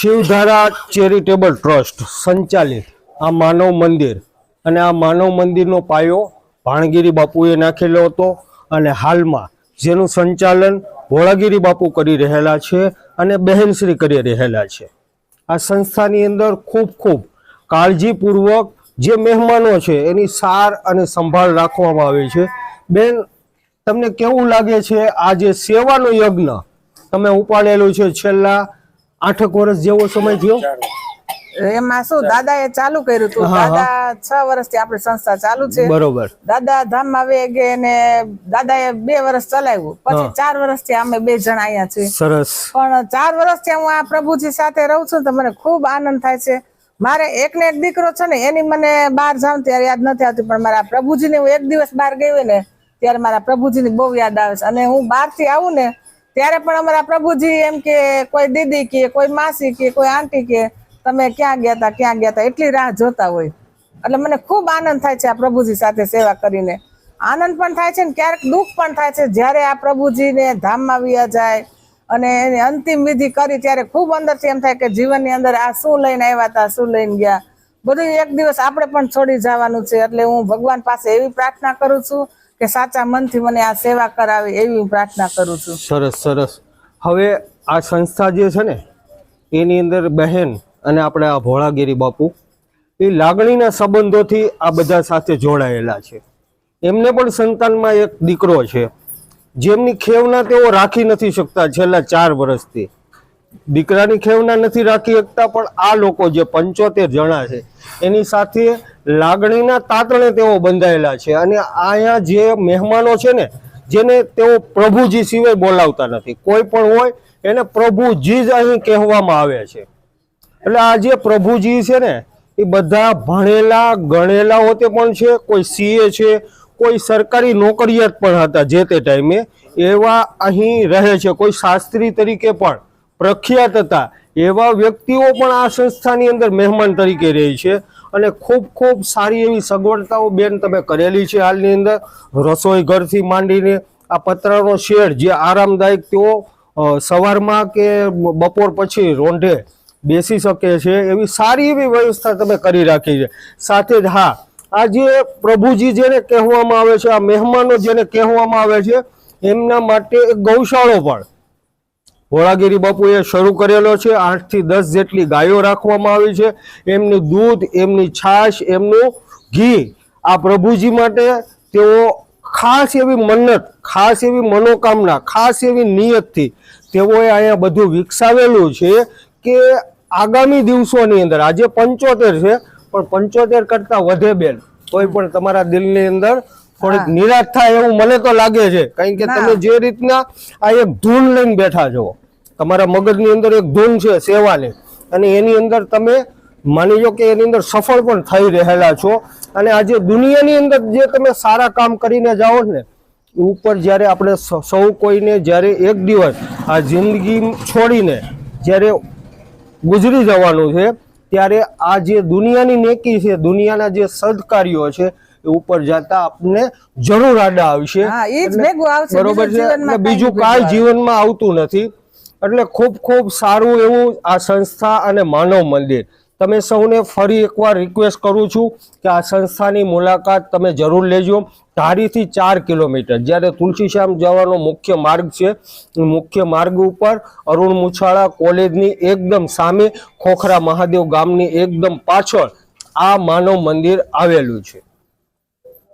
Shivdhara charitable trust સંચાલિત આ માનવ મંદિર અને આ માનવ મંદિરનો પાયો ભાણગીરી બાપુએ નાખેલો હતો અને હાલમાં જેનું સંચાલન ભોળાગીરી બાપુ કરી રહેલા છે અને બહેનશ્રી કરી રહેલા છે। આ સંસ્થાની અંદર ખૂબ કાળજીપૂર્વક જે મહેમાનો છે એની સાર અને સંભાળ રાખવામાં આવે છે। બેન, તમને કેવું લાગે છે આ જે સેવાનો યજ્ઞ તમે ઉપાડેલું છે છેલ્લા 8 વર્ષ જેવો સમય થયો? એમાં શું દાદાએ ચાલુ કર્યું હતું। દાદા 6 વર્ષથી આપણી સંસ્થા ચાલુ છે। બરોબર। દાદા ધામમાં આવી ગયા ને દાદાએ 2 વર્ષ ચલાવ્યું, પછી 4 વર્ષથી અમે 2 જણ અહીંયા છીએ। સરસ। પણ 4 વર્ષથી હું આ પ્રભુજી સાથે રહું છું તો મને ખૂબ આનંદ થાય છે। મારે એક ને એક દીકરો છે ને, એની મને બહાર જાઉં ત્યારે યાદ નથી આવતી, પણ મારા પ્રભુજીને હું એક દિવસ બહાર ગઈ હોય ને ત્યારે મારા પ્રભુજીની બહુ યાદ આવે છે। અને હું બહારથી આવું ને ત્યારે પણ અમારા પ્રભુજી એમ કે કોઈ દીદી કે કોઈ માસી કે કોઈ આંટી કે તમે ક્યાં ગયા હતા એટલી રાહ જોતા હોય। એટલે મને ખૂબ આનંદ થાય છે આ પ્રભુજી સાથે સેવા કરીને। આનંદ પણ થાય છે ને ક્યારેક દુઃખ પણ થાય છે જ્યારે આ પ્રભુજીને ધામમાં વ્યા જાય અને એની અંતિમ વિધિ કરી ત્યારે ખૂબ અંદરથી એમ થાય કે જીવનની અંદર આ શું લઈને આવ્યા હતા, શું લઈને ગયા, બધું એક દિવસ આપણે પણ છોડી જવાનું છે। એટલે હું ભગવાન પાસે એવી પ્રાર્થના કરું છું કે સાચા મનથી મને આ સેવા કરાવે એવી પ્રાર્થના કરું છું। સરસ સરસ। હવે આ સંસ્થા જે છે ને એની અંદર બહેન અને આપણે આ ભોળાગીરી બાપુ એ લાગણીના સંબંધોથી આ બધા સાથે જોડાયેલા છે। એમને પણ સંતાનમાં એક દીકરો છે જેમની ખેવના તેઓ રાખી નથી શકતા છેલ્લા 4 વર્ષથી। દીકરાની ખેવના નથી રાખી શકતા, પણ આ લોકો જે 75 જણા છે એની સાથે લાગણીના તાતણે તેઓ બંધાયેલા છે। અને અહીંયા જે મહેમાનો છે ને જેને તેઓ પ્રભુજી સિવાય બોલાવતા નથી, કોઈ પણ હોય એને પ્રભુજી જ અહીં કહેવામાં આવે છે। એટલે આ જે પ્રભુજી છે ને એ બધા ભણેલા ગણેલા હોતે પણ છે, કોઈ સીએ છે, કોઈ સરકારી નોકરિયાત પણ હતા જે તે ટાઈમે, એવા અહીં રહે છે। કોઈ શાસ્ત્રી તરીકે પણ પ્રખ્યાત હતા એવા વ્યક્તિઓ પણ આ સંસ્થાની અંદર મહેમાન તરીકે રહે છે। અને ખૂબ સારી એવી સગવડતાઓ બેન તમે કરેલી છે હાલની અંદર। રસોઈ ઘરથી માંડીને આ પતરાનો શેડ જે આરામદાયક તેઓ સવારમાં કે બપોર પછી રોંઢે બેસી શકે છે એવી સારી એવી વ્યવસ્થા તમે કરી રાખી છે। સાથે જ હા, આ જે પ્રભુજી જેને કહેવામાં આવે છે, આ મહેમાનો જેને કહેવામાં આવે છે, એમના માટે એક ગૌશાળો પણ ભોળાગીરી બાપુએ શરૂ કરેલો છે। 8 થી 10 જેટલી ગાયો રાખવામાં આવી છે। એમનું દૂધ, એમની છાશ, એમનું ઘી આ પ્રભુજી માટે તેઓ ખાસ એવી મન્નત, ખાસ એવી મનોકામના, ખાસ એવી નિયતથી તેઓએ અહીંયા બધું વિકસાવેલું છે કે આગામી દિવસોની અંદર આજે 75 છે પણ 75 કરતાં વધે બેન, કોઈ પણ તમારા દિલની અંદર થોડીક નિરાશ થાય એવું મને તો લાગે છે। કારણ કે તમે જે રીતના આ એક ધૂન લઈને બેઠા છો, તમારા મગજની અંદર એક ધૂન છે સેવાની, અને એની અંદર તમે માની લો કે એની અંદર સફળ પણ થઈ રહેલા છો। અને આજે દુનિયાની અંદર જે તમે સારા કામ કરીને જાઓ ને ઉપર, જ્યારે આપણે સૌ કોઈને જ્યારે એક દિવસ આ જિંદગી છોડીને જ્યારે ગુજરી જવાનું છે ત્યારે આ જે દુનિયાની નેકી છે, દુનિયાના જે સદકાર્યો છે એ ઉપર જતા આપણને જરૂર આડા આવશે। બરોબર છે, બીજું કાંઈ જીવનમાં આવતું નથી। એટલે ખૂબ સારું એવું આ સંસ્થા અને માનવ મંદિર, તમે સૌને ફરી એકવાર રિક્વેસ્ટ કરું છું કે આ સંસ્થાની મુલાકાત તમે જરૂર લેજો। ધારીથી 4 કિલોમીટર, જ્યારે તુલસીશ્યામ જવાનો મુખ્ય માર્ગ છે, મુખ્ય માર્ગ ઉપર અરુણ મુછાળા કોલેજની એકદમ સામે ખોખરા મહાદેવ ગામની એકદમ પાછળ આ માનવ મંદિર આવેલું છે।